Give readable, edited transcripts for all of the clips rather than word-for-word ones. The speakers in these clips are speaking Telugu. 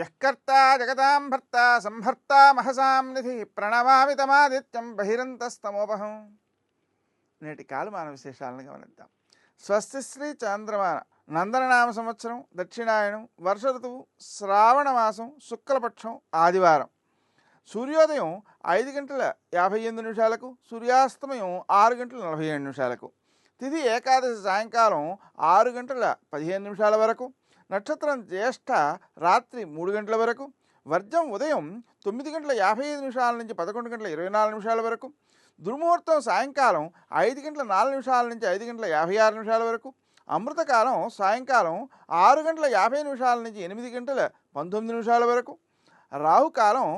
యఃకర్తా జగతాం భర్తా సంహర్తా మహసాం నిధి ప్రణమామి తమాదిత్యం బహిరంతస్తమోపహం. నేటి కాలమాన విశేషాలను గమనిద్దాం. స్వస్తి శ్రీ చాంద్రమాన నందననామ సంవత్సరం దక్షిణాయనం వర్ష ఋతువు శ్రావణ మాసం శుక్లపక్షం ఆదివారం. సూర్యోదయం 5:58 సూర్యాస్తమయం 6:47. తిథి ఏకాదశి సాయంకాలం 6:15 వరకు. నక్షత్రం జ్యేష్ఠ రాత్రి 3 గంటల వరకు. వర్జం ఉదయం 9:55 నుంచి 11:24 వరకు. దుర్ముహూర్తం సాయంకాలం 5:04 నుంచి 5:56 వరకు. అమృతకాలం సాయంకాలం 6:50 నుంచి 8:19 వరకు. రాహుకాలం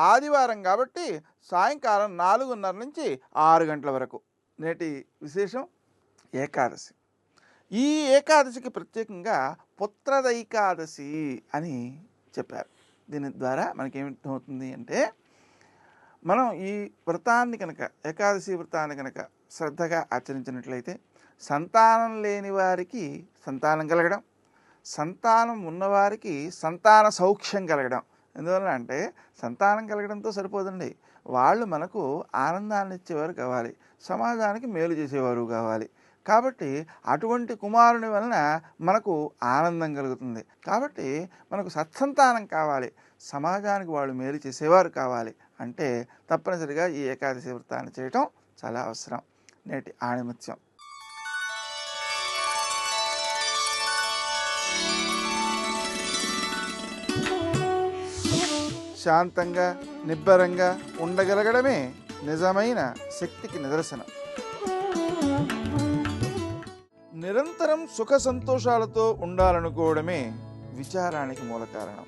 ఆదివారం కాబట్టి సాయంకాలం 4:30 నుంచి 6 గంటల వరకు. నేటి విశేషం ఏకాదశి. ఈ ఏకాదశికి ప్రత్యేకంగా పుత్రదైకాదశి అని చెప్పారు. దీని ద్వారా మనకేమిటవుతుంది అంటే, మనం ఈ వ్రతాన్ని కనుక ఏకాదశి వ్రతాన్ని కనుక శ్రద్ధగా ఆచరించినట్లయితే సంతానం లేని వారికి సంతానం కలగడం, సంతానం ఉన్నవారికి సంతాన సౌఖ్యం కలగడం. ఎందువల్ల అంటే సంతానం కలగడంతో సరిపోదండి, వాళ్ళు మనకు ఆనందాన్ని ఇచ్చేవారు కావాలి, సమాజానికి మేలు చేసేవారు కావాలి. కాబట్టి అటువంటి కుమారుని వలన మనకు ఆనందం కలుగుతుంది. కాబట్టి మనకు సత్సంతానం కావాలి, సమాజానికి వాళ్ళు మేలు చేసేవారు కావాలి అంటే తప్పనిసరిగా ఈ ఏకాదశి వ్రతాన్ని చేయటం చాలా అవసరం. నేటి ఆణిముత్యం. శాంతంగా నిబ్బరంగా ఉండగలగడమే నిజమైన శక్తికి నిదర్శనం. నిరంతరం సుఖ సంతోషాలతో ఉండాలనుకోవడమే విచారానికి మూల కారణం.